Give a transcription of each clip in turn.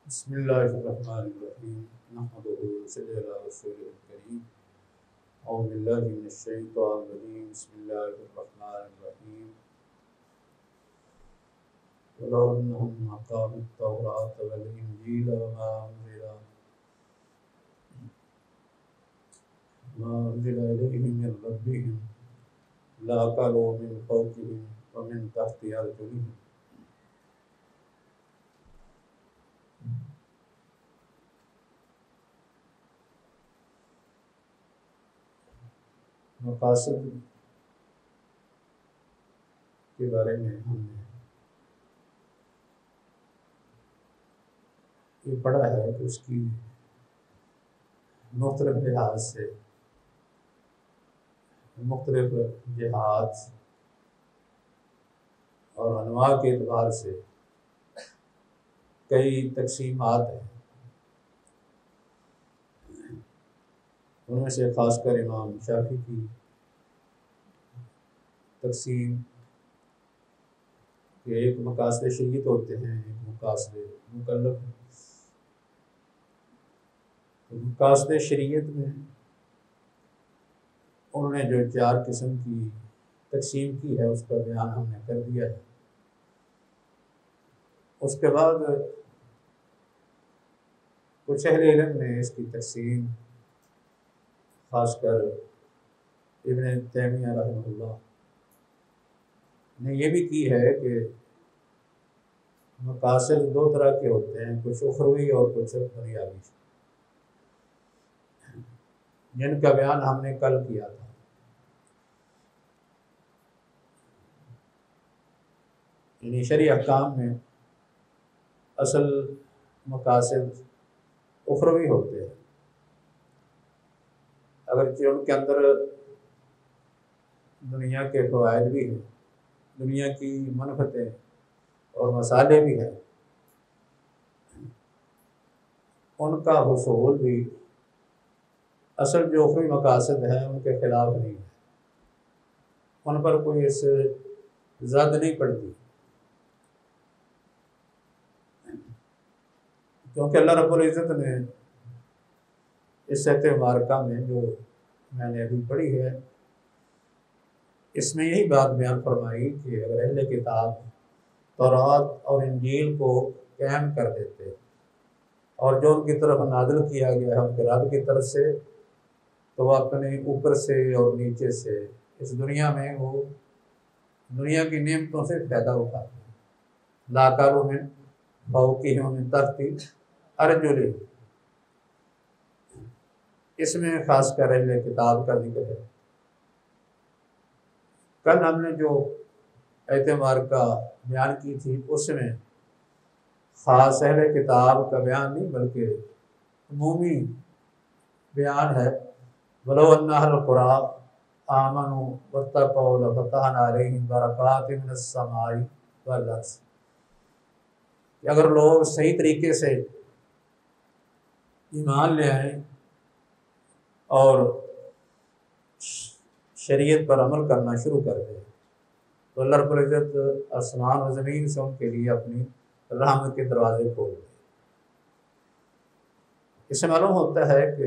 بسم اللہ الرحمن الرحیم نحمدہ ونصلی علی رسولہ الکریم اعوذ باللہ من الشیطان الرجیم بسم اللہ الرحمن الرحیم ولو انہم اقاموا التوراۃ والانجیل ما انزل الیہم من ربہم لأکلوا من فوقہم ومن تحت ارجلہم مقاصد کے بارے میں ہم نے یہ پڑھا ہے کہ اس کی مختلف لحاظ سے مختلف جہات اور انواع کے اعتبار سے کئی تقسیمات ہیں۔ ان میں سے خاص کر امام شافعی کی تقسیم کہ ایک مقاصد شریعت ہوتے ہیں، ایک مقاصد مکلف ہیں۔ مقاصد شریعت میں انہوں نے جو 4 قسم کی تقسیم کی ہے اس کا بیان ہم نے کر دیا ہے۔ اس کے بعد کچھ اہل علم نے اس کی تقسیم خاص کر ابن تیمیہ رحمہ اللہ نے یہ بھی کی ہے کہ مقاصد 2 طرح کے ہوتے ہیں، کچھ اخروی اور کچھ دنیاوی، جن کا بیان ہم نے کل کیا تھا۔ یعنی شرعی احکام میں اصل مقاصد اخروی ہوتے ہیں، اگرچہ ان کے اندر دنیا کے فوائد بھی ہیں، دنیا کی منفعتیں اور مصالحے بھی ہیں، ان کا حصول بھی اصل جو اخروی مقاصد ہیں ان کے خلاف نہیں ہے، ان پر کوئی اس زد نہیں پڑتی، کیونکہ اللہ رب العزت نے اس آیت مبارکہ میں جو میں نے ابھی پڑھی ہے اس میں یہی بات بیان فرمائی کہ اگر اہل کتاب تورات اور انجیل کو قائم کر دیتے اور جو ان کی طرف نازل کیا گیا ہے ان کے رب کی طرف سے، تو وہ اپنے اوپر سے اور نیچے سے اس دنیا میں وہ دنیا کی نعمتوں سے فائدہ اٹھاتے ہیں۔ لا کارو من فوقہم من تحت ارجلہم، اس میں خاص کر اہل کتاب کا ذکر ہے۔ کل ہم نے جو آیت مبارکہ بیان کی تھی اس میں خاص اہل کتاب کا بیان نہیں بلکہ عمومی بیان ہے۔ وَلَوْ أَنَّ أَهْلَ الْقُرَىٰ آمَنُوا وَاتَّقَوْا لَفَتَحْنَا عَلَيْهِمْ بَرَكَاتٍ مِّنَ السَّمَاءِ وَالْأَرْضِ، کہ اگر لوگ صحیح طریقے سے ایمان لے آئیں اور شریعت پر عمل کرنا شروع کر دیں تو اللہ رب العزت آسمان و زمین سے ان کے لیے اپنی رحمت کے دروازے کھول دیں۔ اس سے معلوم ہوتا ہے کہ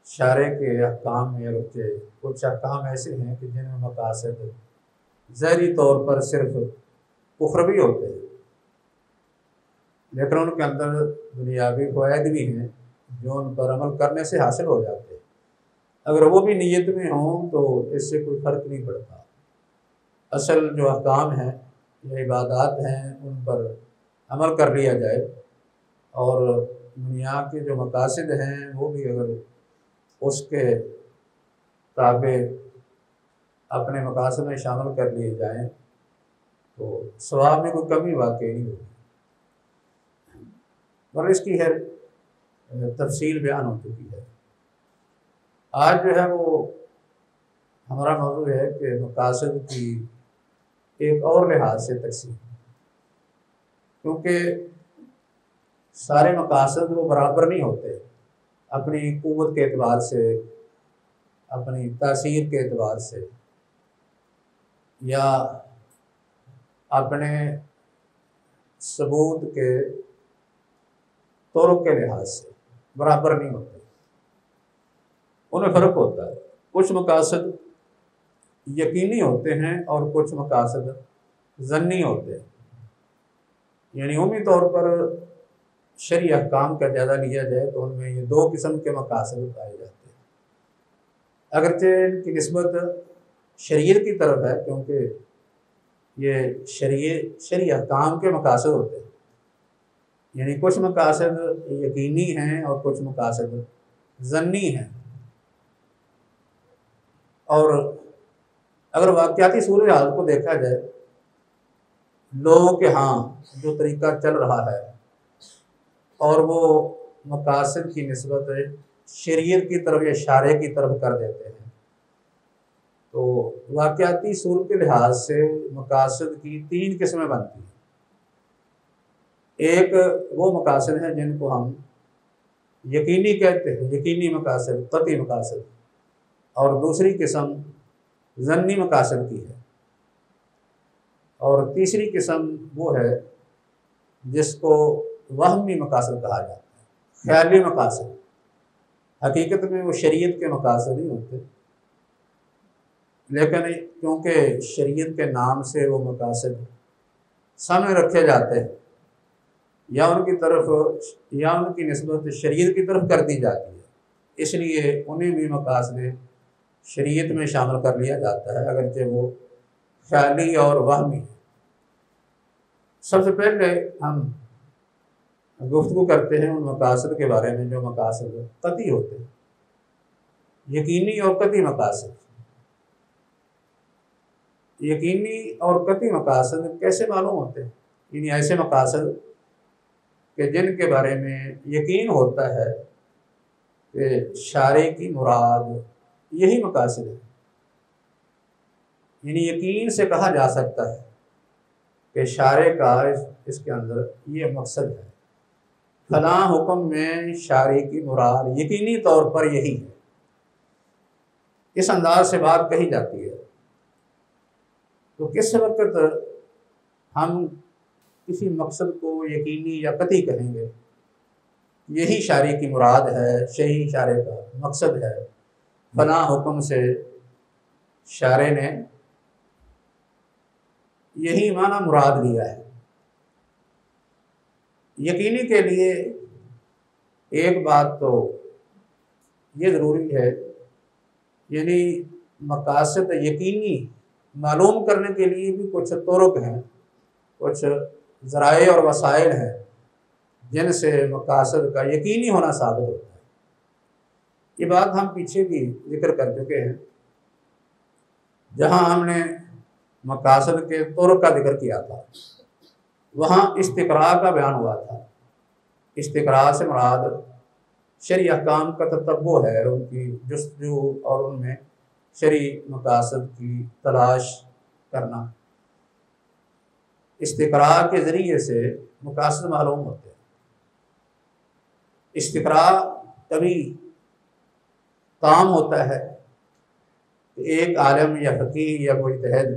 شارع کے احکام میں اگرچہ کچھ احکام ایسے ہیں کہ جن میں مقاصد ظاہری طور پر صرف اخروی ہوتے ہیں، لیکن ان کے اندر دنیاوی فوائد بھی ہیں جو ان پر عمل کرنے سے حاصل ہو جاتے ہیں۔ اگر وہ بھی نیت میں ہوں تو اس سے کوئی فرق نہیں پڑتا، اصل جو احکام ہیں یا عبادات ہیں ان پر عمل کر لیا جائے، اور دنیا کے جو مقاصد ہیں وہ بھی اگر اس کے تابع اپنے مقاصد میں شامل کر لیے جائیں تو ثواب میں کوئی کمی واقع نہیں ہوگی، اور اس کی تفصیل بیان ہو چکی ہے۔ آج جو ہے وہ ہمارا موضوع ہے کہ مقاصد کی ایک اور لحاظ سے تقسیم، کیونکہ سارے مقاصد وہ برابر نہیں ہوتے، اپنی قوت کے اعتبار سے، اپنی تاثیر کے اعتبار سے، یا اپنے ثبوت کے طرق کے لحاظ سے برابر نہیں ہوتے، ان میں فرق ہوتا ہے۔ کچھ مقاصد یقینی ہوتے ہیں اور کچھ مقاصد ظنی ہوتے ہیں، یعنی عمومی طور پر شرعی احکام کا جائزہ لیا جائے تو ان میں یہ دو قسم کے مقاصد پائے جاتے ہیں، اگرچہ ان کی نسبت شریعت کی طرف ہے، کیونکہ یہ شرعی احکام کے مقاصد ہوتے ہیں، یعنی کچھ مقاصد یقینی ہیں اور کچھ مقاصد ظنی ہیں۔ اور اگر واقعاتی صورتحال کو دیکھا جائے، لوگوں کے ہاں جو طریقہ چل رہا ہے اور وہ مقاصد کی نسبت شریعت کی طرف یا شارع کی طرف کر دیتے ہیں، تو واقعاتی صورت کے لحاظ سے مقاصد کی تین قسمیں بنتی ہیں۔ ایک وہ مقاصد ہیں جن کو ہم یقینی کہتے ہیں، یقینی مقاصد، قطعی مقاصد، اور دوسری قسم ظنی مقاصد کی ہے، اور تیسری قسم وہ ہے جس کو وہمی مقاصد کہا جاتا ہے، خیالی مقاصد۔ حقیقت میں وہ شریعت کے مقاصد ہی ہوتے، لیکن کیونکہ شریعت کے نام سے وہ مقاصد سامنے رکھے جاتے ہیں یا ان کی طرف یا ان کی نسبت شریعت کی طرف کر دی جاتی ہے، اس لیے انہیں بھی مقاصد شریعت میں شامل کر لیا جاتا ہے، اگرچہ وہ خیالی اور وہمی ہے۔ سب سے پہلے ہم گفتگو کرتے ہیں ان مقاصد کے بارے میں جو مقاصد قطعی ہوتے ہیں، یقینی اور قطعی مقاصد۔ یقینی اور قطعی مقاصد کیسے معلوم ہوتے ہیں؟ یعنی ایسے مقاصد کہ جن کے بارے میں یقین ہوتا ہے کہ شارع کی مراد یہی مقاصد ہے، یعنی یقین سے کہا جا سکتا ہے کہ شارع کا اس کے اندر یہ مقصد ہے، فلاں حکم میں شارع کی مراد یقینی طور پر یہی ہے، اس انداز سے بات کہی جاتی ہے۔ تو کس وقت ہم کسی مقصد کو یقینی یا قطعی کہیں گے؟ یہی شارع کی مراد ہے، یہی شارع کا مقصد ہے، فلاں حکم سے شارع نے یہی معنی مراد لیا ہے۔ یقینی کے لیے ایک بات تو یہ ضروری ہے، یعنی مقاصد یقینی معلوم کرنے کے لیے بھی کچھ طرق ہیں، کچھ ذرائع اور وسائل ہیں جن سے مقاصد کا یقینی ہونا ثابت ہوتا ہے۔ یہ بات ہم پیچھے بھی ذکر کر چکے ہیں، جہاں ہم نے مقاصد کے طرق کا ذکر کیا تھا، وہاں استقراء کا بیان ہوا تھا۔ استقراء سے مراد شرعی احکام کا تتبع ہے، ان کی جستجو اور ان میں شرعی مقاصد کی تلاش کرنا۔ استقراء کے ذریعے سے مقاصد معلوم ہوتے ہیں۔ استقراء تبھی کام ہوتا ہے کہ ایک عالم یا فقیہ یا مجتہد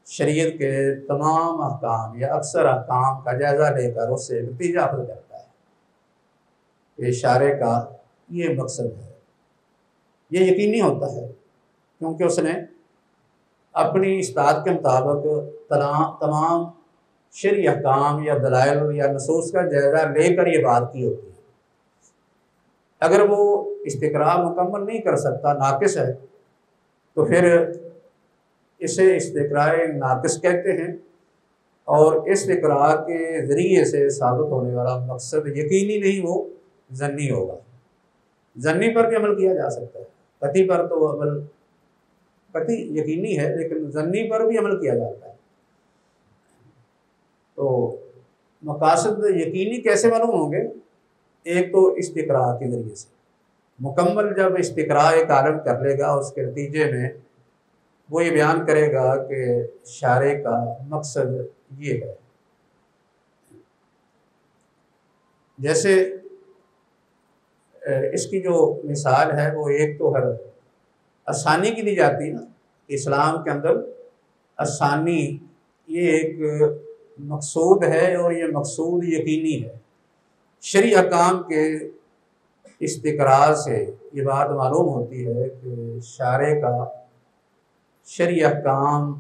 شریعت کے تمام احکام یا اکثر احکام کا جائزہ لے کر اس سے نتیجہ حاصل کرتا ہے کہ شارع کا یہ مقصد ہے۔ یہ یقینی ہوتا ہے کیونکہ اس نے اپنی استطاعت کے مطابق تمام شرعی احکام یا دلائل یا نصوص کا جائزہ لے کر یہ بات کی ہوتی ہے۔ اگر وہ استقراء مکمل نہیں کر سکتا، ناقص ہے، تو پھر اسے استقراء ناقص کہتے ہیں، اور استقراء کے ذریعے سے ثابت ہونے والا مقصد یقینی نہیں، وہ ظنی ہوگا۔ ظنی پر بھی عمل کیا جا سکتا ہے، قطعی پر تو عمل قطعی یقینی ہے، لیکن ظنی پر بھی عمل کیا جاتا ہے۔ تو مقاصد یقینی کیسے معلوم ہوں گے؟ ایک تو استقراء کے ذریعے سے، مکمل جب استقراء ایک عالم کر لے گا، اس کے نتیجے میں وہ یہ بیان کرے گا کہ شارع کا مقصد یہ ہے۔ جیسے اس کی جو مثال ہے وہ ایک تو ہر آسانی کی دی جاتی ہے نا، اسلام کے اندر آسانی یہ ایک مقصود ہے، اور یہ مقصود یقینی ہے۔ شرعی احکام کے استقرار سے یہ بات معلوم ہوتی ہے کہ شارع کا شرعی احکام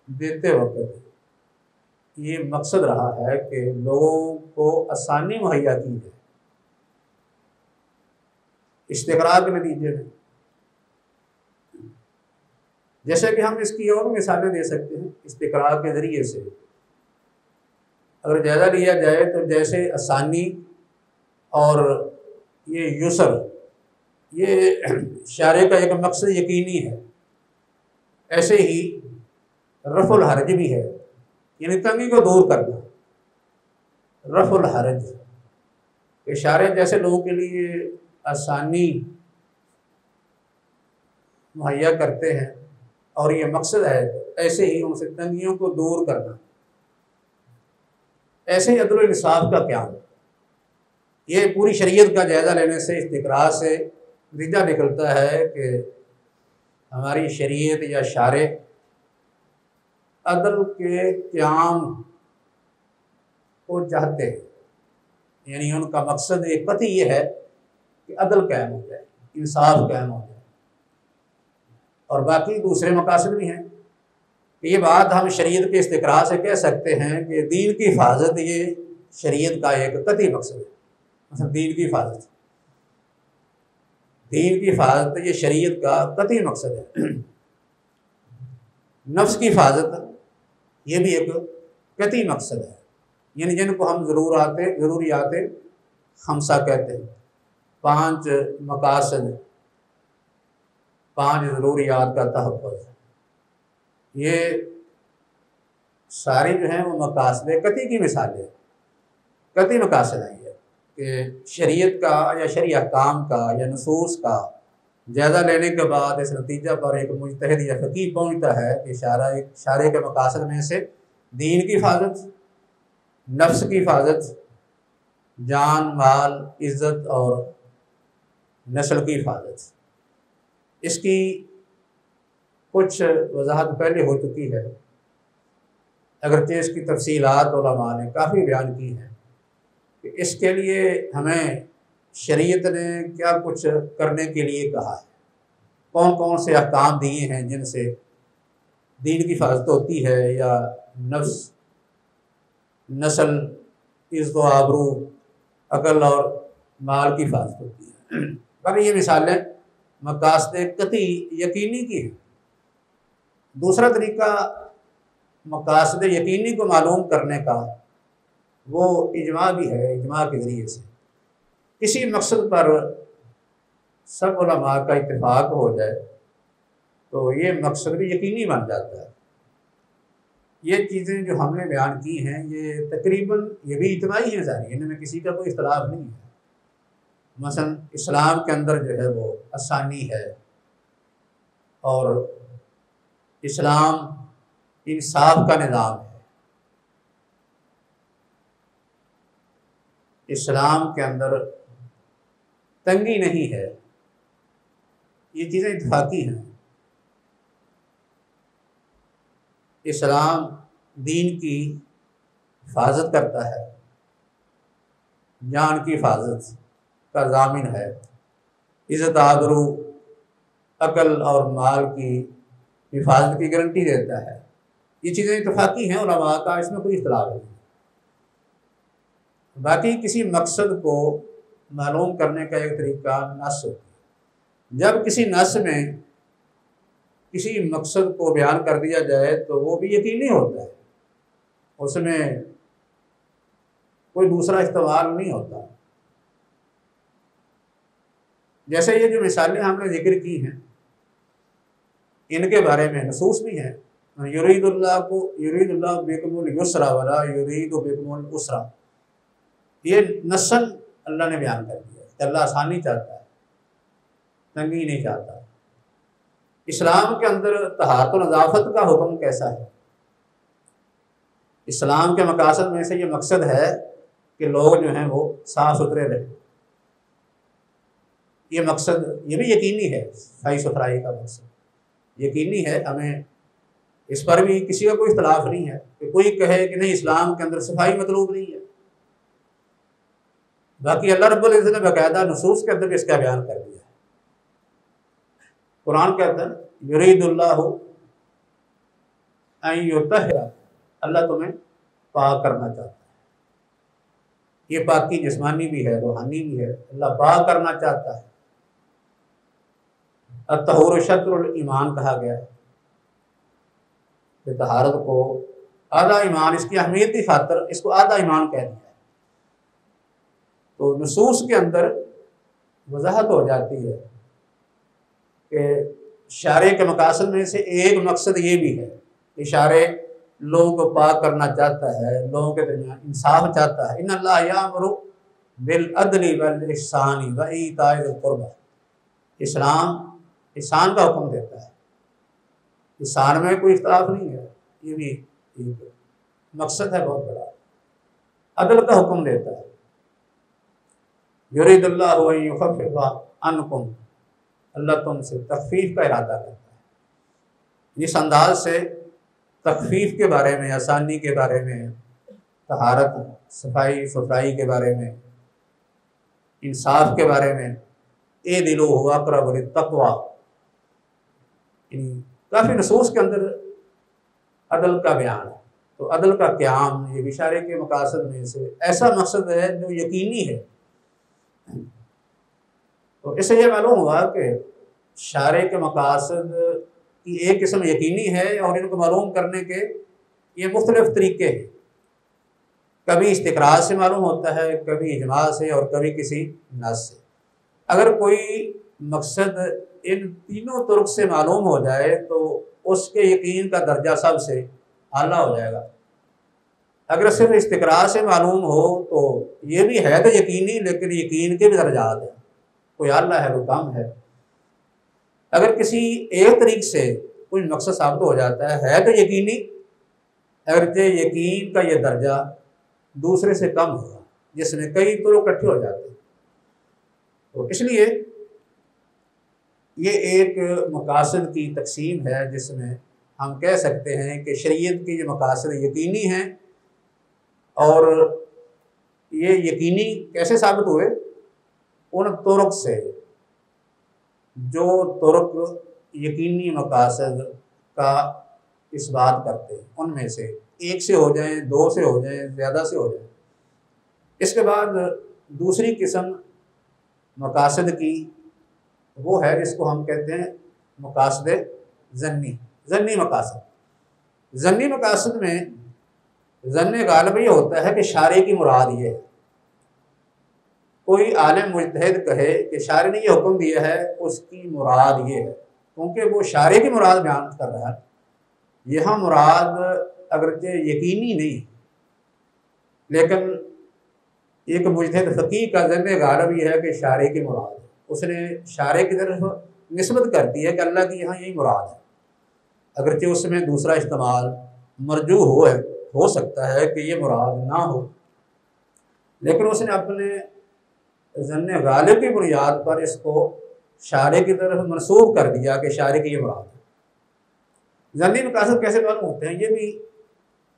دیتے وقت یہ مقصد رہا ہے کہ لوگوں کو آسانی مہیا کی جائے استقرار کے نتیجے میں. جیسے کہ ہم اس کی اور مثالیں دے سکتے ہیں استقرار کے ذریعے سے. اگر جائزہ لیا جائے تو جیسے آسانی اور یہ یسر یہ شارع کا ایک مقصد یقینی ہے، ایسے ہی رفع الحرج بھی ہے، یعنی تنگی کو دور کرنا. رفع الحرج کہ شارع جیسے لوگوں کے لیے آسانی مہیا کرتے ہیں اور یہ مقصد ہے، ایسے ہی ان سے تنگیوں کو دور کرنا. ایسے ہی عدل و انصاف کا قیام. یہ پوری شریعت کا جائزہ لینے سے استقرار سے نتیجہ نکلتا ہے کہ ہماری شریعت یا شارع عدل کے قیام کو چاہتے ہیں، یعنی ان کا مقصد ایک قطعی یہ ہے کہ عدل قائم ہو جائے، انصاف قائم ہو جائے. اور باقی دوسرے مقاصد بھی ہیں. یہ بات ہم شریعت کے استقرار سے کہہ سکتے ہیں کہ دین کی حفاظت یہ شریعت کا ایک قطعی مقصد ہے. مثلا دین کی حفاظت یہ شریعت کا قطعی مقصد ہے. نفس کی حفاظت یہ بھی ایک قطعی مقصد ہے، یعنی جن کو ہم ضروریات خمسہ کہتے ہیں. 5 مقاصد، 5 ضروریات کا تحفظ. یہ ساری جو ہیں وہ مقاصد قطعی کی مثالیں، قطعی مقاصد ہیں یہ کہ شریعت کا یا شرعی احکام کا یا نصوص کا جائزہ لینے کے بعد اس نتیجہ پر ایک مجتہد یا فقیہ پہنچتا ہے کہ شارع کے مقاصد میں سے دین کی حفاظت، نفس کی حفاظت، جان مال عزت اور نسل کی حفاظت. اس کی کچھ وضاحت پہلے ہو چکی ہے، اگرچہ اس کی تفصیلات علماء نے کافی بیان کی ہیں کہ اس کے لیے ہمیں شریعت نے کیا کچھ کرنے کے لیے کہا ہے، کون کون سے احکام دیے ہیں جن سے دین کی حفاظت ہوتی ہے یا نفس، نسل، عزت و آبرو، عقل اور مال کی حفاظت ہوتی ہے. پر یہ مثالیں مقاصد قطعی یقینی کی ہیں. دوسرا طریقہ مقاصد یقینی کو معلوم کرنے کا وہ اجماع بھی ہے. اجماع کے ذریعے سے کسی مقصد پر سب علماء کا اتفاق ہو جائے تو یہ مقصد بھی یقینی بن جاتا ہے. یہ چیزیں جو ہم نے بیان کی ہیں یہ تقریباً یہ بھی اجتماعی ہیں ساری، ان میں کسی کا کوئی اختلاف نہیں ہے. مثلا اسلام کے اندر جو ہے وہ آسانی ہے، اور اسلام انصاف کا نظام ہے. اسلام کے اندر تنگی نہیں ہے. یہ چیزیں اتفاقی ہیں. اسلام دین کی حفاظت کرتا ہے، جان کی حفاظت کا ضامن ہے، عزت آبرو، عقل اور مال کی حفاظت کی گارنٹی دیتا ہے. یہ چیزیں اتفاقی ہیں علماء کا، اس میں کوئی اختلاف نہیں. باقی کسی مقصد کو معلوم کرنے کا ایک طریقہ نص ہوتی ہے. جب کسی نص میں کسی مقصد کو بیان کر دیا جائے تو وہ بھی یقینی ہوتا ہے، اس میں کوئی دوسرا استعمال نہیں ہوتا. جیسے یہ جو مثالیں ہم نے ذکر کی ہیں ان کے بارے میں نصوص بھی ہیں. یرید اللہ بکم اليسر ولا یرید بکم العسر. یہ نصاً اللہ نے بیان کر دیا کہ اللہ آسانی چاہتا ہے، تنگی نہیں چاہتا. اسلام کے اندر طہارت و نظافت کا حکم کیسا ہے؟ اسلام کے مقاصد میں سے یہ مقصد ہے کہ لوگ جو ہیں وہ صاف ستھرے رہیں. یہ مقصد یہ بھی یقینی ہے، صفائی ستھرائی کا مقصد یقینی ہے. ہمیں اس پر بھی کسی کا کوئی اختلاف نہیں ہے کہ کوئی کہے کہ نہیں اسلام کے اندر صفائی مطلوب نہیں ہے. باقی اللہ رب العزت نے باقاعدہ نصوص کے اندر بھی اس کا بیان کر دیا ہے۔ قرآن کہتا ہے یرید اللہ ان یطہر، اللہ تمہیں پاک کرنا چاہتا ہے۔ یہ پاکی جسمانی بھی ہے، روحانی بھی ہے، اللہ پاک کرنا چاہتا ہے۔ الطہور شطر الایمان کہا گیا ہے کہ طہارت کو آدھا ایمان، اس کی اہمیت کی خاطر اس کو آدھا ایمان کہہ دیا ہے۔ تو نصوص کے اندر وضاحت ہو جاتی ہے کہ شارع کے مقاصد میں سے ایک مقصد یہ بھی ہے کہ شارع لوگوں کو پاک کرنا چاہتا ہے، لوگوں کے درمیان انصاف چاہتا ہے۔ ان اللہ یامر بالعدل والاحسان وایتاء ذی القربی، اسلام احسان کا حکم دیتا ہے، احسان میں کوئی اختلاف نہیں ہے، یہ بھی ایک مقصد ہے بہت بڑا، عدل کا حکم دیتا ہے۔ یرید اللہ ان یخفف عنکم، اللہ تم سے تخفیف کا ارادہ کرتا ہے۔ اس انداز سے تخفیف کے بارے میں، آسانی کے بارے میں، طہارت صفائی ستھرائی کے بارے میں، انصاف کے بارے میں، اے دلو ہوا اقرب للتقوی، کافی نصوص کے اندر عدل کا بیان ہے۔ تو عدل کا قیام یہ بھی شارع کے مقاصد میں سے ایسا مقصد ہے جو یقینی ہے۔ تو اس سے یہ معلوم ہوا کہ شارع کے مقاصد کی ایک قسم یقینی ہے اور ان کو معلوم کرنے کے یہ مختلف طریقے ہیں۔ کبھی استقراء سے معلوم ہوتا ہے، کبھی اجماع سے، اور کبھی کسی نص سے۔ اگر کوئی مقصد ان تینوں طرق سے معلوم ہو جائے تو اس کے یقین کا درجہ سب سے اعلیٰ ہو جائے گا۔ اگر صرف استقراء سے معلوم ہو تو یہ بھی ہے تو یقینی، لیکن یقین کے بھی درجات ہیں، کوئی اعلیٰ ہے کوئی کم ہے۔ اگر کسی ایک طریق سے کوئی مقصد ثابت ہو جاتا ہے تو یقینی، اگرچہ یقین کا یہ درجہ دوسرے سے کم ہوگا جس میں کئی طرق اکٹھے ہو جاتے ہیں۔ تو اس لیے یہ ایک مقاصد کی تقسیم ہے جس میں ہم کہہ سکتے ہیں کہ شریعت کی یہ مقاصد یقینی ہیں، اور یہ یقینی کیسے ثابت ہوئے؟ ان طرق سے جو طرق یقینی مقاصد کا اس بات کرتے ہیں، ان میں سے ایک سے ہو جائیں، دو سے ہو جائیں، زیادہ سے ہو جائیں۔ اس کے بعد دوسری قسم مقاصد کی وہ ہے جس کو ہم کہتے ہیں مقاصد ظنی مقاصد۔ ظنی مقاصد میں ظن غالب یہ ہوتا ہے کہ شارع کی مراد یہ ہے۔ کوئی عالم مجتہد کہے کہ شارع نے یہ حکم دیا ہے، اس کی مراد یہ ہے، کیونکہ وہ شارع کی مراد بیان کر رہا ہے۔ یہاں مراد اگرچہ یقینی نہیں، لیکن ایک مجتہد فقیہ کا ظن غالب یہ ہے کہ شارع کی مراد ہے، اس نے شارع کی طرف نسبت کر دی ہے کہ اللہ کی یہاں یہی مراد ہے، اگرچہ اس میں دوسرا استعمال مرجوح ہو سکتا ہے کہ یہ مراد نہ ہو، لیکن اس نے اپنے ظن غالب کی بنیاد پر اس کو شارع کی طرف منسوب کر دیا کہ شارع کی یہ مراد ہے۔ ظنی مقاصد کیسے معلوم ہوتے ہیں؟ یہ بھی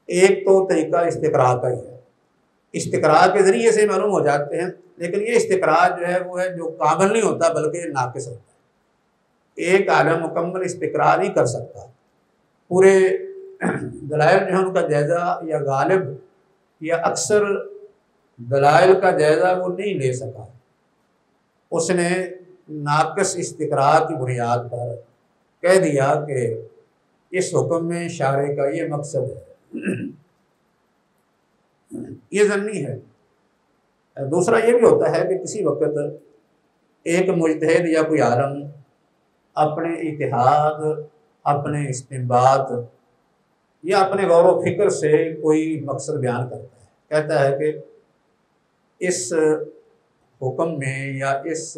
ایک تو طریقہ استقراء کا ہی ہے، استقراء کے ذریعے سے معلوم ہو جاتے ہیں، لیکن یہ استقراء جو ہے وہ ہے جو کامل نہیں ہوتا بلکہ ناقص ہوتا ہے۔ ایک عالم مکمل استقراء نہیں کر سکتا، پورے دلائل جو ہیں ان کا جائزہ یا غالب یا اکثر دلائل کا جائزہ وہ نہیں لے سکا، اس نے ناقص استقراء کی بنیاد پر کہہ دیا کہ اس حکم میں شارع کا یہ مقصد ہے، یہ ظنی ہے۔ دوسرا یہ بھی ہوتا ہے کہ کسی وقت ایک مجتہد یا کوئی عالم اپنے اجتہاد، اپنے استنباط یا اپنے غور و فکر سے کوئی مقصد بیان کرتا ہے، کہتا ہے کہ اس حکم میں یا اس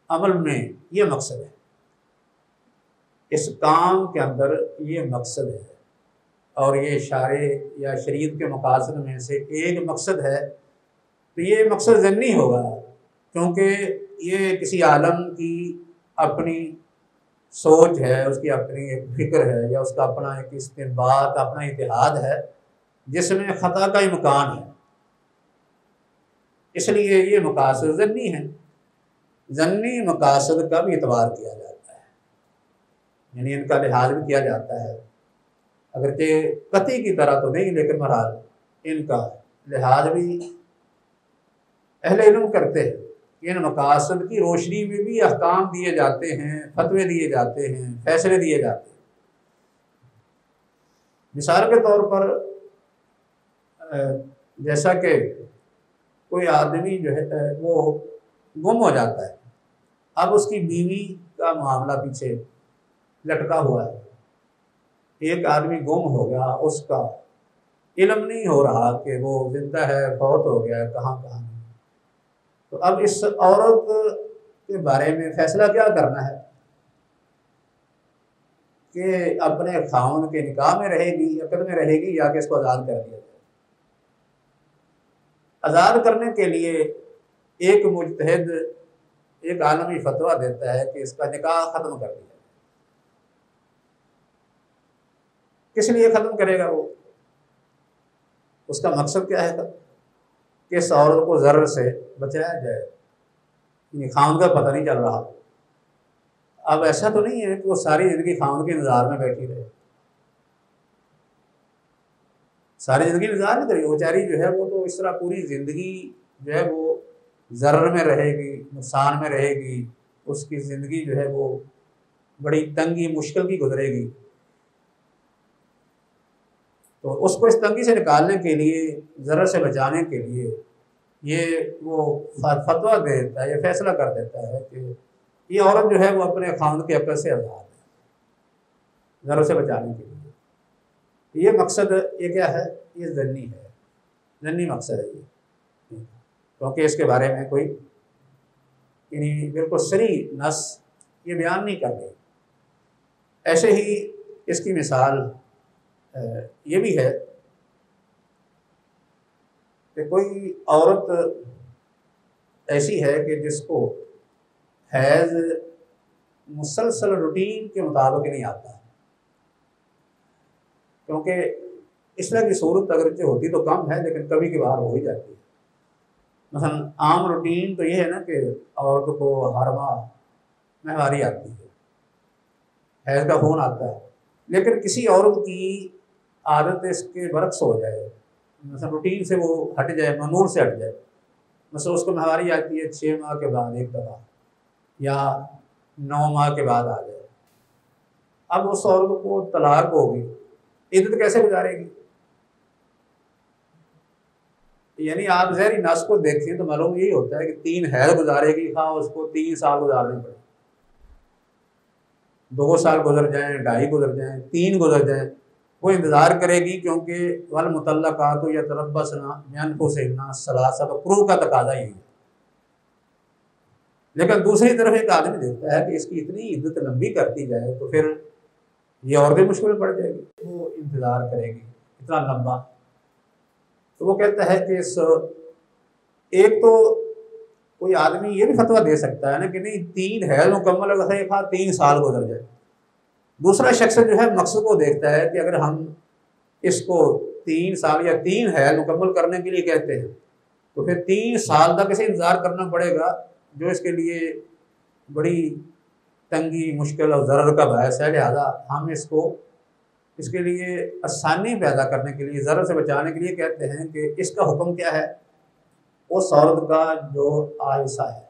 عمل میں یہ مقصد ہے، اس کام کے اندر یہ مقصد ہے، اور یہ شارع یا شریعت کے مقاصد میں سے ایک مقصد ہے، تو یہ مقصد ظنی ہوگا، کیونکہ یہ کسی عالم کی اپنی سوچ ہے، اس کی اپنی ایک فکر ہے، یا اس کا اپنا ایک استنباط، اپنا اتحاد ہے جس میں خطا کا امکان ہے۔ اس لیے یہ مقاصد ظنی ہیں، ظنی مقاصد کا بھی اعتبار کیا جاتا ہے، یعنی ان کا لحاظ بھی کیا جاتا ہے، اگرچہ قطعی کی طرح تو نہیں، لیکن بہرحال ان کا لحاظ بھی اہل علم کرتے ہیں۔ ان مقاصد کی روشنی میں بھی احکام دیے جاتے ہیں، فتوے دیے جاتے ہیں، فیصلے دیے جاتے ہیں۔ مثال کے طور پر جیسا کہ کوئی آدمی جو ہے وہ گم ہو جاتا ہے، اب اس کی بیوی کا معاملہ پیچھے لٹکا ہوا ہے۔ ایک آدمی گم ہو گیا، اس کا علم نہیں ہو رہا کہ وہ زندہ ہے، فوت ہو گیا ہے، کہاں نہیں۔ تو اب اس عورت کے بارے میں فیصلہ کیا کرنا ہے کہ اپنے خاوند کے نکاح میں رہے گی، عقد میں رہے گی، یا کہ اس کو آزاد کر دیا جائے۔ آزاد کرنے کے لیے ایک مجتہد، ایک عالمی فتویٰ دیتا ہے کہ اس کا نکاح ختم کر دیا جائے۔ کس لیے ختم کرے گا وہ؟ اس کا مقصد کیا ہے کہ اس عورت کو ضرر سے بچایا جائے، یعنی خاوند کا پتہ نہیں چل رہا۔ اب ایسا تو نہیں ہے کہ وہ ساری زندگی خاوند کے انتظار میں بیٹھی رہے، ساری زندگی انتظار نہیں کرے گی، وہ بیچاری جو ہے وہ تو اس طرح پوری زندگی جو ہے وہ ضرر میں رہے گی، نقصان میں رہے گی، اس کی زندگی جو ہے وہ بڑی تنگی مشکل کی گزرے گی۔ تو اس کو اس تنگی سے نکالنے کے لیے، ضرر سے بچانے کے لیے یہ وہ فتویٰ دیتا ہے، یہ فیصلہ کر دیتا ہے کہ یہ عورت جو ہے وہ اپنے خاوند کے عقد سے آزاد ہے، ضرر سے بچانے کے لیے۔ یہ مقصد یہ کیا ہے؟ یہ ظنی ہے، ظنی مقصد ہے یہ، کیونکہ اس کے بارے میں کوئی یعنی بالکل صریح نص یہ بیان نہیں کر رہی۔ ایسے ہی اس کی مثال یہ بھی ہے کہ کوئی عورت ایسی ہے کہ جس کو حیض مسلسل روٹین کے مطابق نہیں آتا، کیونکہ اس طرح کی صورت اگرچہ ہوتی تو کم ہے، لیکن کبھی کبھار ہو ہی جاتی ہے۔ مثلا عام روٹین تو یہ ہے نا کہ عورت کو ہر ماہ مہواری آتی ہے، حیض کا خون آتا ہے، لیکن کسی عورت کی عادت اس کے برعکس ہو جائے، مثلا روٹین سے وہ ہٹ جائے، معمول سے ہٹ جائے، مثلا اس کو مہواری آتی ہے 6 ماہ کے بعد ایک دفعہ یا 9 ماہ کے بعد آ جائے، اب اس عورت کو طلاق ہوگی، عدت کیسے گزارے گی؟ یعنی آپ ظاہری نص کو دیکھیں تو معلوم یہی ہوتا ہے کہ 3 حیض گزارے گی، ہاں اس کو 3 سال گزارنے پڑے، 2 سال گزر جائیں، 2.5 گزر جائیں، 3 گزر جائیں، وہ انتظار کرے گی، کیونکہ والمطلقات یتربصن بانفسہن ثلاثۃ قروء کا تقاضا یہی ہے۔ لیکن دوسری طرف ایک آدمی دیکھتا ہے کہ اس کی اتنی عدت لمبی کرتی جائے تو پھر یہ اور بھی مشکل پڑ جائے گی، وہ انتظار کرے گی اتنا لمبا۔ تو وہ کہتا ہے کہ اس ایک تو کوئی آدمی یہ بھی فتویٰ دے سکتا ہے نا کہ نہیں 3 حیض مکمل اگر ہے 3 سال گزر جائے۔ دوسرا شخص جو ہے مقصد کو دیکھتا ہے کہ اگر ہم اس کو 3 سال یا 3 حیض مکمل کرنے کے لیے کہتے ہیں تو پھر 3 سال تک اسے انتظار کرنا پڑے گا، جو اس کے لیے بڑی تنگی مشکل اور ضرر کا باعث ہے۔ لہٰذا ہم اس کے لیے آسانی پیدا کرنے کے لیے، ضرر سے بچانے کے لیے کہتے ہیں کہ اس کا حکم کیا ہے؟ اس عورت کا جو آئسہ ہے،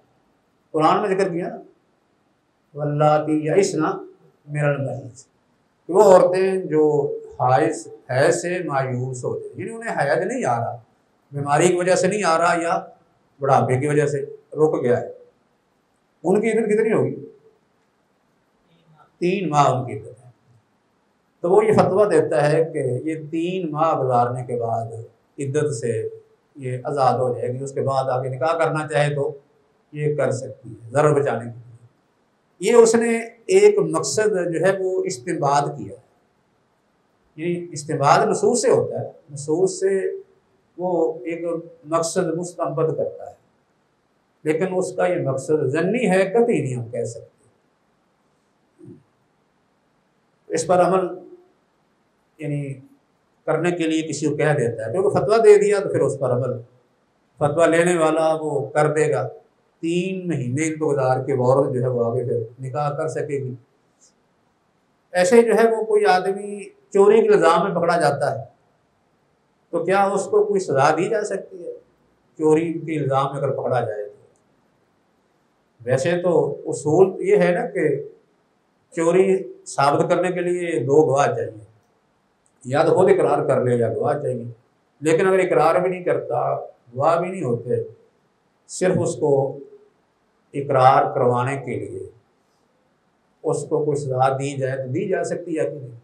قرآن میں ذکر کیا نا واللاتی یئسن من المحیض، وہ عورتیں جو حیض سے مایوس ہو جائیں، یعنی انہیں حیض نہیں آ رہا، بیماری کی وجہ سے نہیں آ رہا یا بڑھاپے کی وجہ سے رک گیا ہے، ان کی عدت کتنی ہوگی؟ 3 ماہ ان کی عدت ہے۔ تو وہ یہ فتویٰ دیتا ہے کہ یہ 3 ماہ گزارنے کے بعد عدت سے یہ آزاد ہو جائے گی، اس کے بعد آگے نکاح کرنا چاہے تو یہ کر سکتی ہے ضرر بچانے کے لیے۔ یہ اس نے ایک مقصد جو ہے وہ استنباط کیا، یعنی استنباط نصوص سے ہوتا ہے، نصوص سے وہ ایک مقصد مستنبط کرتا ہے، لیکن اس کا یہ مقصد ظنی ہے، قطعی نہیں ہم کہہ سکتے۔ اس پر عمل یعنی کرنے کے لیے کسی کو کہہ دیتا ہے، کیونکہ فتویٰ دے دیا تو پھر اس پر عمل فتویٰ لینے والا وہ کر دے گا، 3 مہینے ان کو گزار کے عورت جو ہے وہ آگے پھر نکاح کر سکے گی۔ ایسے ہی جو ہے وہ کوئی آدمی چوری کے الزام میں پکڑا جاتا ہے تو کیا اس کو کوئی سزا دی جا سکتی ہے چوری کے الزام میں اگر پکڑا جائے تو؟ ویسے تو اصول یہ ہے نا کہ چوری ثابت کرنے کے لیے 2 گواہ چاہیے، یا تو خود اقرار کر لے یا گواہ چاہیے، لیکن اگر اقرار بھی نہیں کرتا، گواہ بھی نہیں ہوتے، صرف اس کو اقرار کروانے کے لیے اس کو کوئی سزا دی جائے تو دی جا سکتی ہے کہ نہیں؟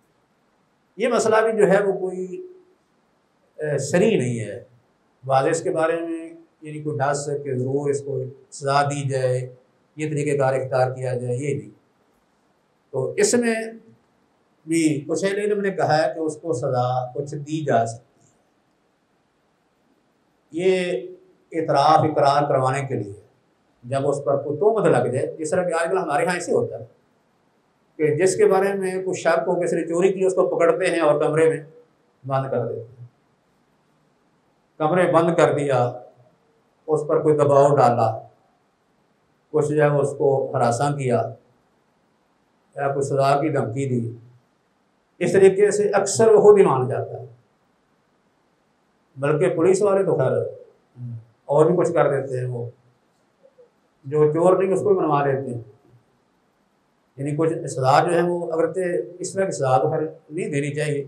یہ مسئلہ بھی جو ہے وہ کوئی صریح نہیں ہے واضح اس کے بارے میں، یعنی کوئی ڈس کہ ضرور اس کو سزا دی جائے، یہ طریقہ کار اختیار کیا جائے، یہ نہیں۔ تو اس میں بھی کچھ اہل علم نے کہا ہے کہ اس کو سزا کچھ دی جا سکتی ہے، یہ اعتراف اقرار کروانے کے لیے جب اس پر کوئی تہمت لگ جائے، جس طرح کہ آج کل ہمارے یہاں ایسے ہوتا ہے کہ جس کے بارے میں کوئی شک ہو کسی نے چوری کی، اس کو پکڑتے ہیں اور کمرے میں بند کر دیتے ہیں، کمرے بند کر دیا، اس پر کوئی دباؤ ڈالا، کچھ جو ہے اس کو ہراساں کیا یا کوئی سزا کی دھمکی دی، اس طریقے سے اکثر وہ خود ہی مان جاتا ہے۔ بلکہ پولیس والے تو خیر اور بھی کچھ کر دیتے ہیں، وہ جو چور نہیں اس کو بھی منوا لیتے ہیں، یعنی کچھ سزا جو ہے وہ اگرچہ اس طرح کی سزا تو خیر نہیں دینی چاہیے،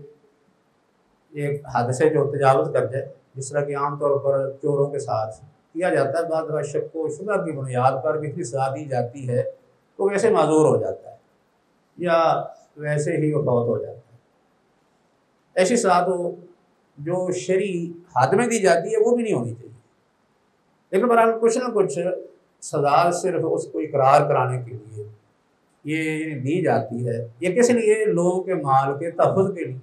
ایک حد سے جو تجاوز کر جائے، جس طرح کہ عام طور پر چوروں کے ساتھ کیا جاتا ہے، بعض دفعہ شک و شبہ کی بنیاد پر بھی اتنی سزا دی جاتی ہے تو ویسے معذور ہو جاتا ہے یا ویسے ہی وہ فوت ہو جاتا ہے۔ ایسی سزا تو جو شرعی حد میں دی جاتی ہے وہ بھی نہیں ہونی چاہیے، لیکن بہرحال کچھ نہ کچھ سزا صرف اس کو اقرار کرانے کے لیے یہ دی جاتی ہے۔ یہ کس لیے؟ لوگوں کے مال کے تحفظ کے لیے،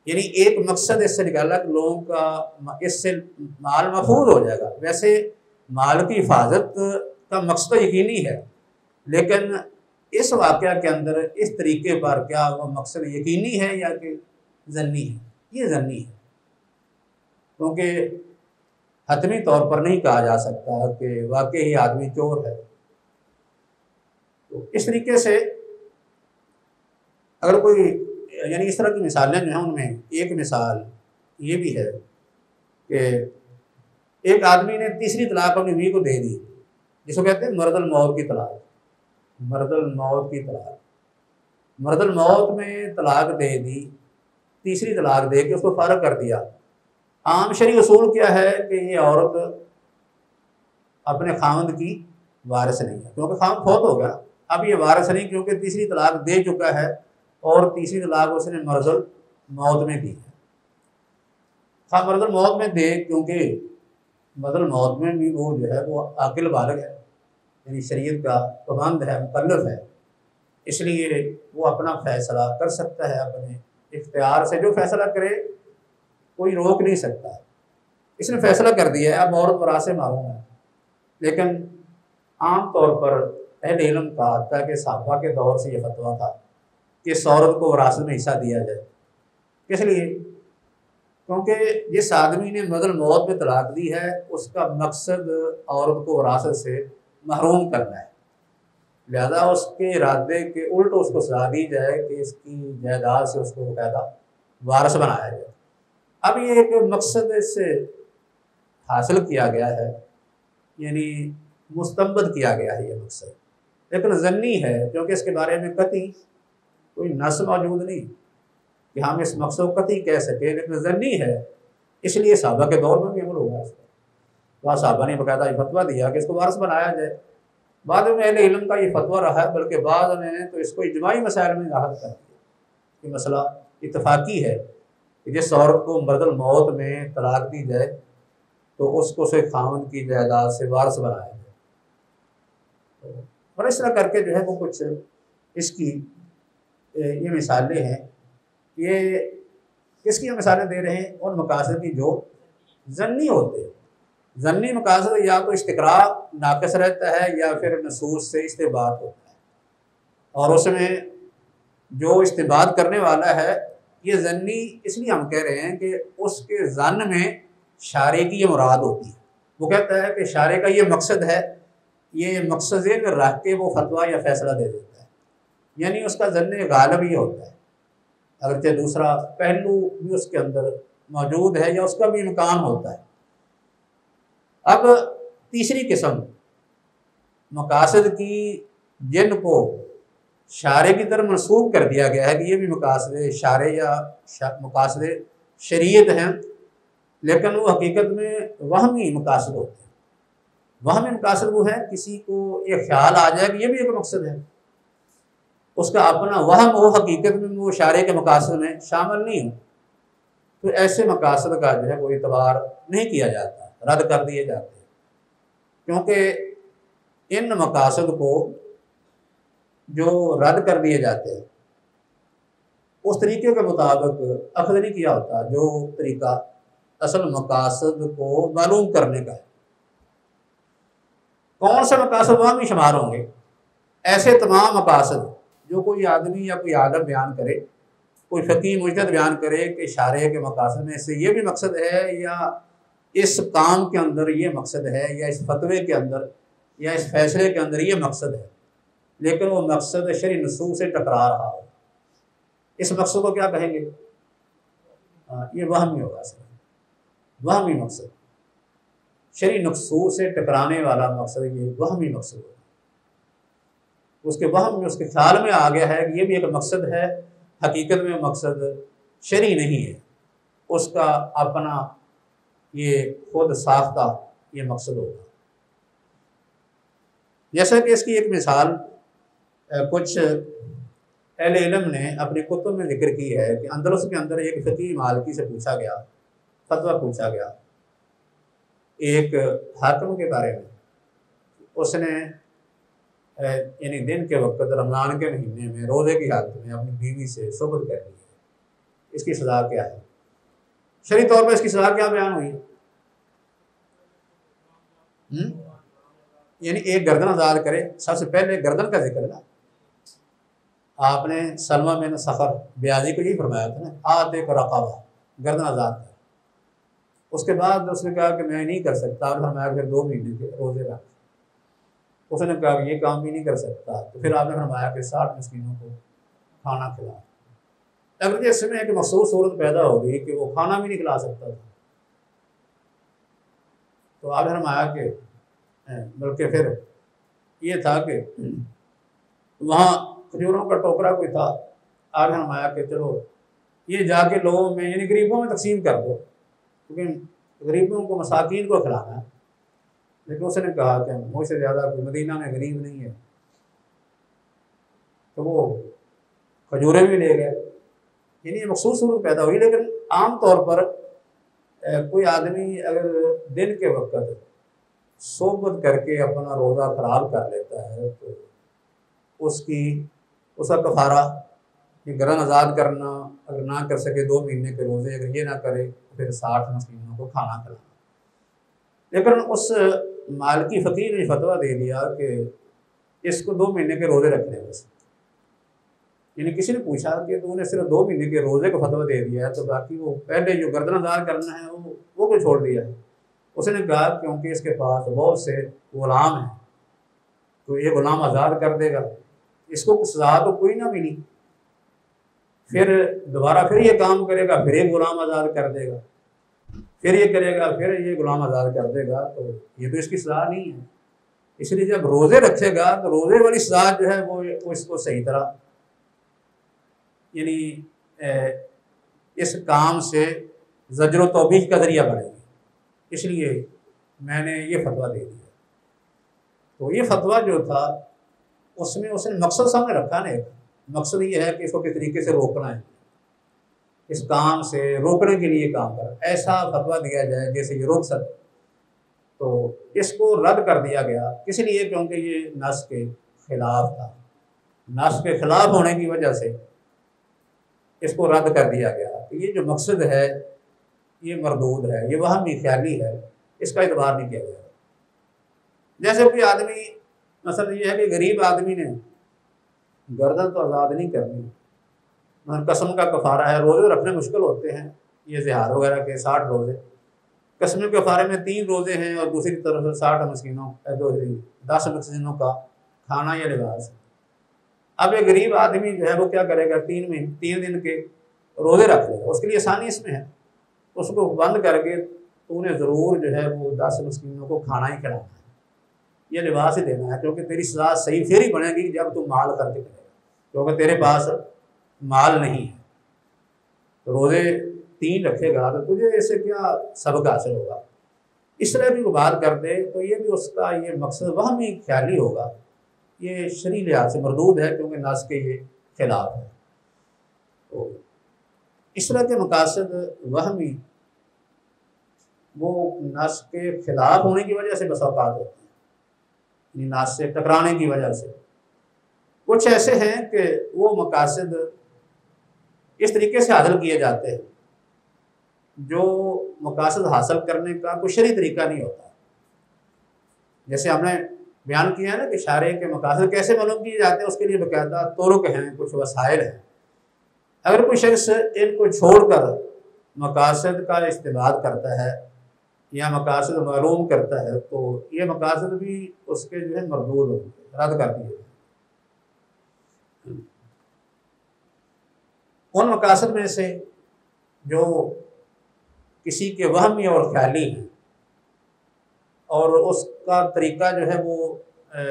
یعنی ایک مقصد اس سے نکالا کہ لوگوں کا اس سے مال محفوظ ہو جائے گا۔ ویسے مال کی حفاظت کا مقصد یقینی ہے، لیکن اس واقعہ کے اندر اس طریقے پر کیا وہ مقصد یقینی ہے یا کہ ظنی ہے؟ یہ ظنی ہے، کیونکہ حتمی طور پر نہیں کہا جا سکتا کہ واقعی ہی آدمی چور ہے۔ تو اس طریقے سے اگر کوئی یعنی اس طرح کی مثالیں جو ہیں ان میں ایک مثال یہ بھی ہے کہ ایک آدمی نے تیسری طلاق اپنی بیوی کو دے دی، جس کو کہتے ہیں مرد الموت کی طلاق۔ مرد الموت کی طلاق، مرد الموت میں طلاق دے دی، تیسری طلاق دے کے اس کو فارغ کر دیا۔ عام شرعی اصول کیا ہے کہ یہ عورت اپنے خاوند کی وارث نہیں ہے، کیونکہ خاوند فوت ہو گیا، اب یہ وارث نہیں، کیونکہ تیسری طلاق دے چکا ہے اور تیسری طلاق اس نے مرد الموت میں دی ہے۔ ہاں مرد الموت میں دے، کیونکہ مرد الموت میں بھی وہ جو ہے وہ عاقل بالغ ہے، یعنی شریعت کا پابند ہے، مکلف ہے، اس لیے وہ اپنا فیصلہ کر سکتا ہے، اپنے اختیار سے جو فیصلہ کرے کوئی روک نہیں سکتا۔ اس نے فیصلہ کر دیا ہے، اب عورت وراثت سے محروم ہے۔ لیکن عام طور پر اہل علم کا حتیٰ کہ صحابہ کے دور سے یہ فتویٰ تھا کہ اس عورت کو وراثت میں حصہ دیا جائے۔ کس لیے؟ کیونکہ جس آدمی نے مرد الموت میں طلاق دی ہے اس کا مقصد عورت کو وراثت سے محروم کرنا ہے، لہذا اس کے ارادے کے الٹ اس کو سزا دی جائے کہ اس کی جائیداد سے اس کو باقاعدہ وارث بنایا جائے۔ اب یہ ایک مقصد اس سے حاصل کیا گیا ہے، یعنی مستنبط کیا گیا ہے یہ مقصد، لیکن ضمنی ہے، کیونکہ اس کے بارے میں قطعی کوئی نص موجود نہیں کہ ہم اس مقصد کو قطعی کہہ سکیں، لیکن ضمنی ہے، اس لیے صحابہ کے دور میں بھی عمل ہوا اس پر۔ وہاں صحابہ نے باقاعدہ یہ فتویٰ دیا کہ اس کو وارث بنایا جائے۔ بعد میں اہل علم کا یہ فتویٰ رہا ہے، بلکہ بعض نے تو اس کو اجماعی مسائل میں داخل کر دیا کہ مسئلہ اتفاقی ہے کہ جس عورت کو مرد الموت میں طلاق دی جائے تو اس کو اسے خاوند کی جائیداد سے وارث بنایا جائے۔ اور اس طرح کر کے جو ہے وہ کچھ اس کی یہ مثالیں ہیں، یہ کس کی مثالیں دے رہے ہیں؟ ان مقاصد کی جو ضمنی ہوتے ہیں۔ ضمنی مقاصد یا تو استقراء ناقص رہتا ہے یا پھر نصوص سے استنباط ہوتا ہے، اور اس میں جو استنباط کرنے والا ہے یہ ضمنی اس لیے ہم کہہ رہے ہیں کہ اس کے ظن میں شارع کی یہ مراد ہوتی ہے۔ وہ کہتا ہے کہ شارع کا یہ مقصد ہے، یہ مقصد ذہن میں رکھ کے وہ فتویٰ یا فیصلہ دے دیتا ہے، یعنی اس کا ظن غالب یہ ہوتا ہے، اگرچہ دوسرا پہلو بھی اس کے اندر موجود ہے یا اس کا بھی امکان ہوتا ہے۔ اب تیسری قسم مقاصد کی جن کو شارع کی طرف منسوب کر دیا گیا ہے کہ یہ بھی مقاصد شارع یا مقاصد شریعت ہیں، لیکن وہ حقیقت میں وہمی مقاصد ہوتے ہیں۔ وہمی مقاصد وہ ہے کسی کو ایک خیال آ جائے کہ یہ بھی ایک مقصد ہے، اس کا اپنا وہم ہو، حقیقت میں وہ شارع کے مقاصد میں شامل نہیں ہو، تو ایسے مقاصد کا جو ہے وہ اعتبار نہیں کیا جاتا، رد کر دیے جاتے ہیں، کیونکہ ان مقاصد کو جو رد کر دیے جاتے ہیں اس طریقے کے مطابق اخذ نہیں کیا ہوتا جو طریقہ اصل مقاصد کو معلوم کرنے کا ہے۔ کون سے مقاصد وہاں بھی شمار ہوں گے؟ ایسے تمام مقاصد جو کوئی آدمی یا کوئی عالم بیان کرے، کوئی فقیہ مجتہد بیان کرے کہ شارع کے مقاصد میں سے یہ بھی مقصد ہے، یا اس کام کے اندر یہ مقصد ہے، یا اس فتوے کے اندر یا اس فیصلے کے اندر یہ مقصد ہے، لیکن وہ مقصد شرعی نصوص سے ٹکرا رہا ہو، اس مقصد کو کیا کہیں گے؟ یہ وہمی ہوگا، وہمی مقصد، شرعی نصوص سے ٹکرانے والا مقصد یہ وہمی مقصد ہوگا۔ اس کے وہم میں، اس کے خیال میں آ گیا ہے کہ یہ بھی ایک مقصد ہے، حقیقت میں مقصد شرعی نہیں ہے، اس کا اپنا یہ خود ساختہ یہ مقصد ہوگا۔ جیسا کہ اس کی ایک مثال کچھ اہل علم نے اپنی کتب میں ذکر کی ہے کہ اندلس کے اندر ایک فقیہ مالکی سے پوچھا گیا، فتویٰ پوچھا گیا ایک حاکم کے بارے میں، اس نے یعنی دن کے وقت رمضان کے مہینے میں روزے کی حالت میں اپنی بیوی سے صحبت کر لی ہے، اس کی سزا کیا ہے؟ شرعی طور پر اس کی سزا کیا بیان ہوئی؟ یعنی ایک گردن آزاد کرے، سب سے پہلے گردن کا ذکر نا، آپ نے سلمہ بن صخر بیاضی کو یہی فرمایا تھا نا، آتے کو رقبہ، گردن آزاد کر۔ اس کے بعد اس نے کہا کہ میں نہیں کر سکتا، اور فرمایا پھر 2 مہینے کے روزے رکھ۔ اس نے کہا کہ یہ کام بھی نہیں کر سکتا، تو پھر آپ نے فرمایا کہ 60 مسکینوں کو کھانا کھلا۔ اگر اس میں ایک مخصوص صورت پیدا ہو گئی کہ وہ کھانا بھی نہیں کھلا سکتا تھا، تو آپ نے فرمایا کہ بلکہ پھر یہ تھا کہ وہاں کھجوروں کا ٹوکرا کوئی تھا، آپ نے فرمایا کہ چلو یہ جا کے لوگوں میں یعنی غریبوں میں تقسیم کر دو، کیونکہ غریبوں کو مساکین کو کھلانا ہے۔ لیکن اس نے کہا کہ مجھ سے زیادہ کوئی مدینہ میں غریب نہیں ہے، تو وہ کھجوریں بھی لے گئے، یعنی مخصوص صورت پیدا ہوئی۔ لیکن عام طور پر کوئی آدمی اگر دن کے وقت صحبت کر کے اپنا روزہ خراب کر لیتا ہے تو اس کا کفارہ کہ گردن آزاد کرنا، اگر نہ کر سکے 2 مہینے کے روزے، اگر یہ نہ کرے تو پھر 60 مسکینوں کو کھانا کھلانا۔ لیکن اس مالکی فقیر نے فتویٰ دے دیا کہ اس کو 2 مہینے کے روزے رکھنے بس، یعنی کسی نے پوچھا کہ تو نے صرف 2 مہینے کے روزے کو فتویٰ دے دیا ہے، تو باقی وہ پہلے جو گردن آزاد کرنا ہے وہ کو چھوڑ دیا ہے؟ اس نے کہا کیونکہ اس کے پاس بہت سے غلام ہیں، تو یہ غلام آزاد کر دے گا، اس کو سزا تو کوئی نہ ملی، پھر دوبارہ پھر یہ کام کرے گا، پھر ایک غلام آزاد کر دے گا، پھر یہ کرے گا، پھر یہ غلام آزاد کر دے گا، تو یہ تو اس کی سزا نہیں ہے۔ اس لیے جب روزے رکھے گا تو روزے والی سزا جو ہے وہ اس کو صحیح طرح یعنی اس کام سے زجر و توبیخ کا ذریعہ بنے گی، اس لیے میں نے یہ فتویٰ دے دیا۔ تو یہ فتویٰ جو تھا اس میں اس نے مقصد سامنے رکھا نا، ایک مقصد یہ ہے کہ اس کو کس طریقے سے روکنا ہے، اس کام سے روکنے کے لیے کام کرنا، ایسا فتویٰ دیا جائے جیسے یہ روک سکے، تو اس کو رد کر دیا گیا، اس لیے کیونکہ یہ نص کے خلاف تھا، نص کے خلاف ہونے کی وجہ سے اس کو رد کر دیا گیا کہ یہ جو مقصد ہے یہ مردود ہے، یہ وہمی خیالی ہے، اس کا اعتبار نہیں کیا گیا۔ جیسے کوئی آدمی مثلا یہ ہے کہ غریب آدمی نے گردن تو آزاد نہیں کرنی، قسم کا کفارہ ہے، روزے رکھنے مشکل ہوتے ہیں، یہ زہار وغیرہ کے 60 روزے، قسم کفارے میں 3 روزے ہیں اور دوسری طرف 60 مسکینوں 10 مسکینوں کا کھانا یا لباس ہے۔ اب ایک غریب آدمی جو ہے وہ کیا کرے گا، 3 دن کے روزے رکھ لے گا، اس کے لیے آسانی اس میں ہے، اس کو بند کر کے تو نے ضرور جو ہے وہ 10 مسکینوں کو کھانا ہی کھلانا ہے، یہ لباس ہی دینا ہے، کیونکہ تیری سزا صحیح پھر ہی بنے گی جب تو مال کر کے کرے گا، کیونکہ تیرے پاس مال نہیں ہے۔ تو روزے 3 رکھے گا تو تجھے اس سے کیا سبق حاصل ہوگا؟ اس طرح کی بات کر دے تو یہ بھی اس کا یہ مقصد وہمی خیالی ہوگا، یہ شرعی لحاظ سے مردود ہے، کیونکہ نص کے یہ خلاف ہے۔ تو اس طرح کے مقاصد وہمی وہ نص کے خلاف ہونے کی وجہ سے بس اوقات ہوتے ہیں، یعنی نص سے ٹکرانے کی وجہ سے۔ کچھ ایسے ہیں کہ وہ مقاصد اس طریقے سے حاصل کیے جاتے ہیں جو مقاصد حاصل کرنے کا کوئی شرعی طریقہ نہیں ہوتا۔ جیسے ہم نے بیان کیا ہے نا کہ شارع کے مقاصد کیسے معلوم کیے جاتے ہیں، اس کے لیے باقاعدہ طرق ہیں، کچھ وسائل ہیں۔ اگر کوئی شخص ان کو چھوڑ کر مقاصد کا استنباط کرتا ہے یا مقاصد معلوم کرتا ہے تو یہ مقاصد بھی اس کے جو ہے مردود ہوں گے، رد کر دیے جائیں۔ ان مقاصد میں سے جو کسی کے وہمی اور خیالی ہیں اور اس کا طریقہ جو ہے وہ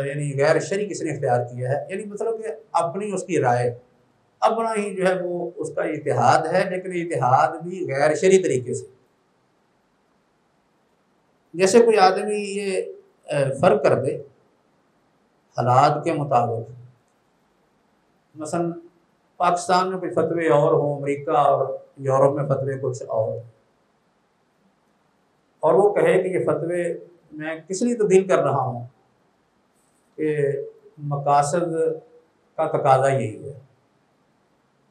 یعنی غیر شرعی کسی نے اختیار کیا ہے، یعنی مطلب کہ اپنی اس کی رائے، اپنا ہی جو ہے وہ اس کا اتحاد ہے، لیکن اتحاد بھی غیر شرعی طریقے سے۔ جیسے کوئی آدمی یہ فرق کر دے حالات کے مطابق، مثلا پاکستان میں کچھ فتوے اور ہوں، امریکہ اور یورپ میں فتوے کچھ اور وہ کہے کہ یہ فتوے میں کس لیے تبدیل کر رہا ہوں کہ مقاصد کا تقاضا یہی ہے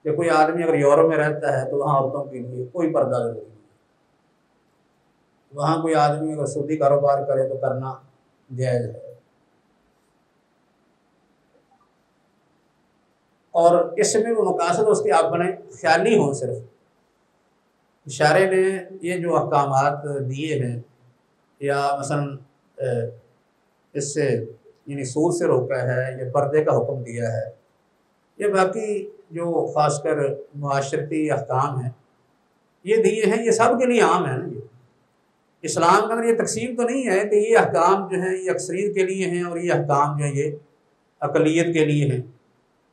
کہ کوئی آدمی اگر یورپ میں رہتا ہے تو وہاں عورتوں کے لیے کوئی پردہ ضروری نہیں، وہاں کوئی آدمی اگر سودی کاروبار کرے تو کرنا جائز ہے، اور اس میں وہ مقاصد اس کے اپنے خیالی ہوں۔ صرف شارع نے یہ جو احکامات دیے ہیں یا مثلا اس سے یعنی سود سے روکا ہے یا پردے کا حکم دیا ہے، یہ باقی جو خاص کر معاشرتی احکام ہیں یہ دیے ہیں، یہ سب کے لیے عام ہے نا۔ یہ اسلام کے اندر یہ تقسیم تو نہیں ہے کہ یہ احکام جو ہیں یہ اکثریت کے لیے ہیں اور یہ احکام جو ہیں یہ اقلیت کے لیے ہیں،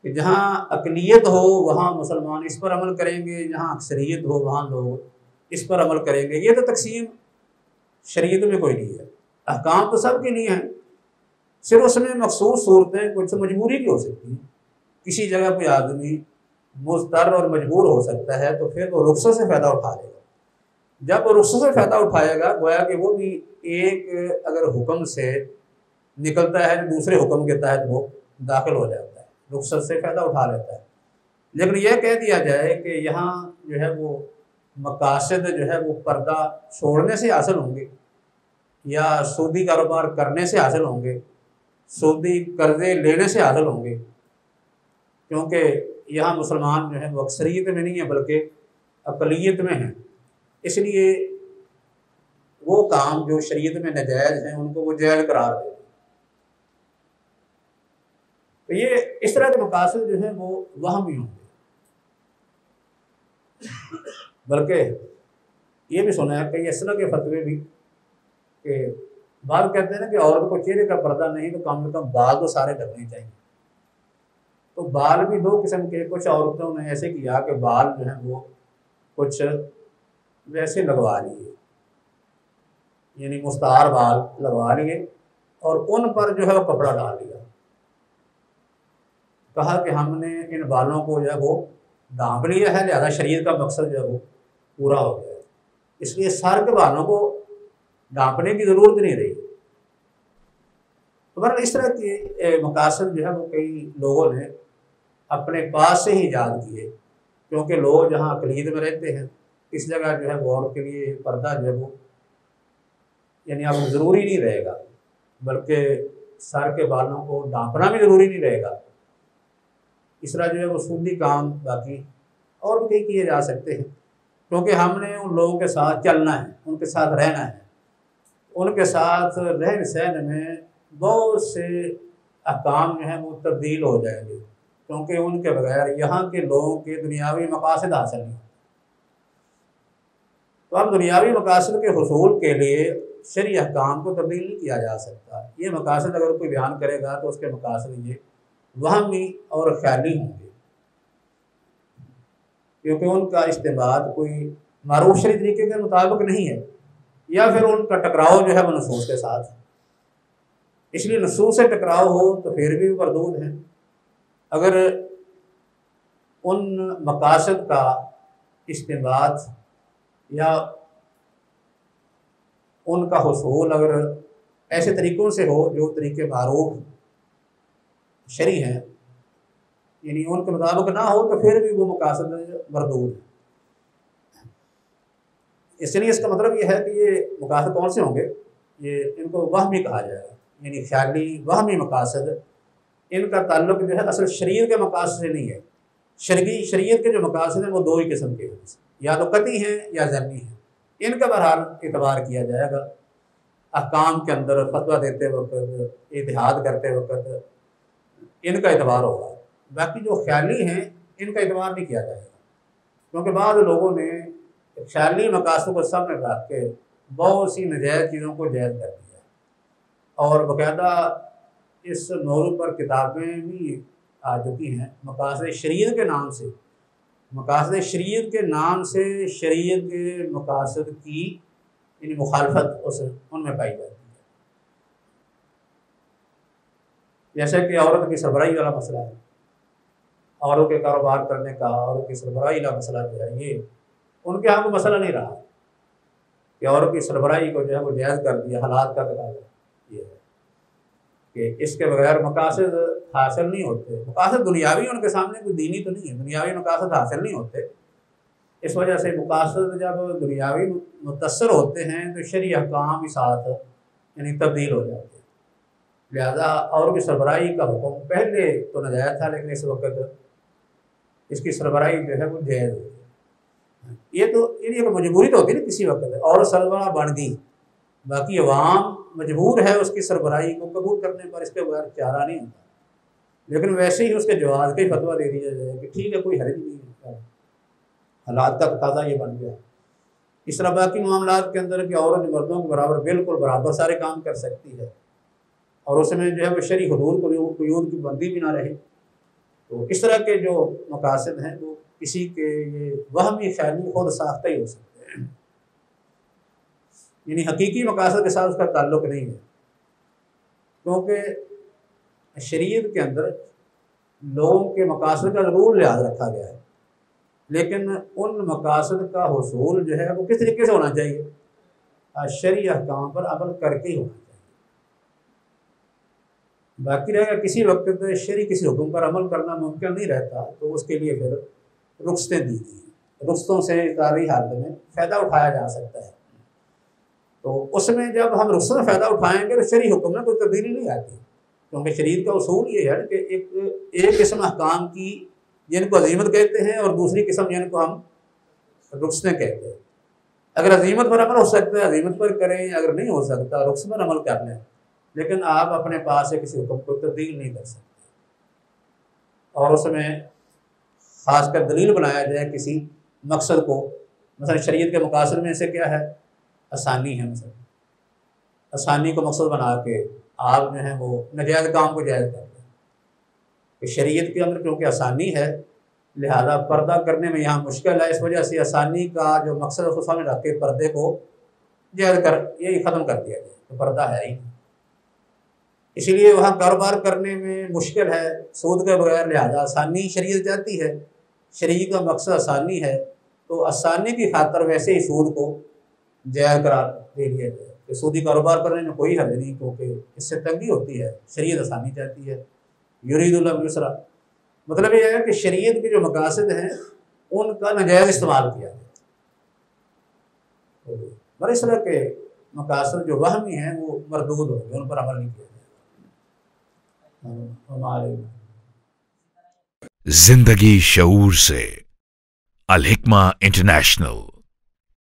کہ جہاں اقلیت ہو وہاں مسلمان اس پر عمل کریں گے، جہاں اکثریت ہو وہاں لوگ اس پر عمل کریں گے۔ یہ تو تقسیم شریعت میں کوئی نہیں ہے، احکام تو سب کے لیے ہیں، صرف اس میں مخصوص صورتیں کچھ مجبوری کی ہو سکتی ہیں۔ کسی جگہ کوئی آدمی مضطر اور مجبور ہو سکتا ہے تو پھر وہ رخصت سے فائدہ اٹھا لے گا۔ جب وہ رخصت سے فائدہ اٹھائے گا گویا کہ وہ بھی ایک اگر حکم سے نکلتا ہے دوسرے حکم کے تحت وہ داخل ہو جاتا ہے، رخصت سے فائدہ اٹھا لیتا ہے۔ لیکن یہ کہہ دیا جائے کہ یہاں جو ہے وہ مقاصد جو ہے وہ پردہ چھوڑنے سے حاصل ہوں گے یا سودی کاروبار کرنے سے حاصل ہوں گے، سودی قرضے لینے سے حاصل ہوں گے، کیونکہ یہاں مسلمان جو ہے وہ اکثریت میں نہیں ہے بلکہ اقلیت میں ہیں، اس لیے وہ کام جو شریعت میں ناجائز ہیں ان کو وہ جائز قرار دے۔ تو یہ اس طرح کے مقاصد جو ہیں وہ وہمی ہوں گے۔ بلکہ یہ بھی سنا ہے کہ اس طرح کے فتوے بھی کہ بعض کہتے ہیں نا کہ عورت کو چہرے کا پردہ نہیں تو کم سے کم بال تو سارے ڈھکنے چاہیے، تو بال بھی 2 قسم کے، کچھ عورتوں نے ایسے کیا کہ بال جو ہیں وہ کچھ ویسے لگوا لیے، یعنی مستعار بال لگوا لیے اور ان پر جو ہے وہ کپڑا ڈال دیا، کہا کہ ہم نے ان بالوں کو جو ہے وہ ڈھانپ لیا ہے، لہذا شریعت کا مقصد جو ہے وہ پورا ہو گیا ہے، اس لیے سر کے بالوں کو ڈھانپنے کی ضرورت نہیں رہی۔ تو بہرحال اس طرح کے مقاصد جو ہے وہ کئی لوگوں نے اپنے پاس سے ہی ایجاد کیے، کیونکہ لوگ جہاں اقلیت میں رہتے ہیں اس جگہ جو ہے وہ عورت کے لیے پردہ جو ہے وہ یعنی اب ضروری نہیں رہے گا، بلکہ سر کے بالوں کو ڈھانپنا بھی ضروری نہیں رہے گا۔ اس طرح جو ہے وہ سودی کام باقی اور بھی کئی کیے جا سکتے ہیں، کیونکہ ہم نے ان لوگوں کے ساتھ چلنا ہے، ان کے ساتھ رہنا ہے، ان کے ساتھ رہن سہن میں بہت سے احکام جو ہیں وہ تبدیل ہو جائیں گے، کیونکہ ان کے بغیر یہاں کے لوگوں کے دنیاوی مقاصد حاصل نہیں ہوتے۔ تو اب دنیاوی مقاصد کے حصول کے لیے شرعی احکام کو تبدیل نہیں کیا جا سکتا۔ یہ مقاصد اگر کوئی بیان کرے گا تو اس کے مقاصد یہ وہمی اور خیالی ہوں گے، کیونکہ ان کا استعمال کوئی معروف شرعی طریقے کے مطابق نہیں ہے، یا پھر ان کا ٹکراؤ جو ہے وہ نصوص کے ساتھ ہے۔ اس لیے نصوص سے ٹکراؤ ہو تو پھر بھی مردود ہیں۔ اگر ان مقاصد کا استعمال یا ان کا حصول اگر ایسے طریقوں سے ہو جو طریقے معروف شرعی ہیں، یعنی ان کے مطابق نہ ہو، تو پھر بھی وہ مقاصد مردود ہے۔ اس لیے اس کا مطلب یہ ہے کہ یہ مقاصد کون سے ہوں گے؟ یہ ان کو وہمی کہا جائے گا، یعنی خیالی وہمی مقاصد۔ ان کا تعلق جو ہے اصل شریعت کے مقاصد سے نہیں ہے۔ شریعت کے جو مقاصد ہیں وہ دو ہی قسم کے ہیں، یا تو قطعی ہیں یا ظنی ہیں۔ ان کا بہرحال اعتبار کیا جائے گا، احکام کے اندر فتویٰ دیتے وقت، اتحاد کرتے وقت ان کا اعتبار ہوگا۔ باقی جو خیالی ہیں ان کا اعتبار نہیں کیا جائے گا، کیونکہ بعض لوگوں نے خیالی مقاصد کو سامنے رکھ کے بہت سی نجائز چیزوں کو جائز کر دیا، اور باقاعدہ اس موضوع پر کتابیں بھی آ چکی ہیں۔ مقاصد شریعت کے نام سے، مقاصد شریعت کے نام سے شریعت کے مقاصد کی یعنی مخالفت ان میں پائی جاتی ہے۔ جیسے کہ عورت کی سربراہی والا مسئلہ ہے، عورتوں کے کاروبار کرنے کا، عورت کی سربراہی والا مسئلہ جو ہے، یہ ان کے ہاں کو مسئلہ نہیں رہا کہ عورت کی سربراہی کو جو ہے وہ جائز کر دیا۔ حالات کا تقاضا یہ ہے کہ اس کے بغیر مقاصد حاصل نہیں ہوتے۔ مقاصد دنیاوی ان کے سامنے کوئی دینی تو نہیں ہے، دنیاوی مقاصد حاصل نہیں ہوتے۔ اس وجہ سے مقاصد جب دنیاوی متصر ہوتے ہیں تو شرعی احکام کے ساتھ یعنی تبدیل ہو جاتے ہیں۔ لہذا عورت کی سربراہی کا حکم پہلے تو ناجائز تھا، لیکن اس وقت اس کی سربراہی جو ہے وہ جائز ہوتی ہے۔ یہ تو ایک مجبوری تو ہوتی ہے نا، کسی وقت عورت سربراہ بن گئی، باقی عوام مجبور ہے اس کی سربراہی کو قبول کرنے پر، اس کے بغیر چارہ نہیں ہوتا۔ لیکن ویسے ہی اس کے جواز کا ہی فتویٰ دے دیا جائے کہ ٹھیک ہے، کوئی حرج نہیں ہے، حالات کا تقاضا یہ بن گیا۔ اس طرح باقی معاملات کے اندر کہ عورت مردوں کے برابر بالکل برابر سارے کام کر سکتی ہے، اور اس میں جو ہے وہ شرعی حدود قیود کی بندی بھی نہ رہے۔ تو اس طرح کے جو مقاصد ہیں وہ کسی کے یہ وہمی خیالی خود ساختہ ہی ہو سکتے ہیں، یعنی حقیقی مقاصد کے ساتھ اس کا تعلق نہیں ہے، کیونکہ شریعت کے اندر لوگوں کے مقاصد کا ضرور لحاظ رکھا گیا ہے، لیکن ان مقاصد کا حصول جو ہے وہ کس طریقے سے ہونا چاہیے؟ شرعی احکام پر عمل کر کے ہی ہونا چاہیے۔ باقی رہے گا کسی وقت شرعی کسی حکم پر عمل کرنا ممکن نہیں رہتا، تو اس کے لیے پھر رخصتیں دی گئی ہیں۔ رخصتوں سے اضطراری حالت میں فائدہ اٹھایا جا سکتا ہے۔ تو اس میں جب ہم رخصت میں فائدہ اٹھائیں گے تو شرعی حکم میں کوئی تبدیلی نہیں آتی، کیونکہ شریعت کا اصول یہ ہے کہ ایک قسم احکام کی جن کو عزیمت کہتے ہیں، اور دوسری قسم جن کو ہم رخصتیں کہتے ہیں۔ اگر عزیمت پر عمل ہو سکتا ہے عزیمت پر کریں، اگر نہیں ہو سکتا رخصت پر عمل کر لیں، لیکن آپ اپنے پاس سے کسی حکم کو تبدیل نہیں کر سکتے، اور اس میں خاص کر دلیل بنایا جائے کسی مقصد کو۔ مثلا شریعت کے مقاصد میں سے کیا ہے؟ آسانی ہے۔ مثلا آسانی کو مقصد بنا کے آپ جو ہیں وہ ناجائز کام کو جائز کر دیں کہ شریعت کے اندر کیونکہ آسانی ہے، لہذا پردہ کرنے میں یہاں مشکل ہے، اس وجہ سے آسانی کا جو مقصد اس کو سامنے رکھ کے پردے کو جائز کر یہی ختم کر دیا جائے، تو پردہ ہے ہی نہیں۔ اسی لیے وہاں کاروبار کرنے میں مشکل ہے سود کے بغیر، لہذا آسانی شریعت جاتی ہے۔ شریعت کا مقصد آسانی ہے، تو آسانی کی خاطر ویسے ہی سود کو جائز قرار دے دیا جائے کہ سودی کاروبار کرنے میں کوئی حرج نہیں، کیونکہ اس سے تنگی ہوتی ہے، شریعت آسانی چاہتی ہے۔ یرید اللہ الیسر، مطلب یہ ہے کہ شریعت کے جو مقاصد ہیں ان کا ناجائز استعمال کیا جائے۔ اور اس طرح کے مقاصد جو وہمی ہیں وہ مردود ہو گئے، ان پر عمل نہیں کیا جائے۔ زندگی شعور سے، الحکمہ انٹرنیشنل۔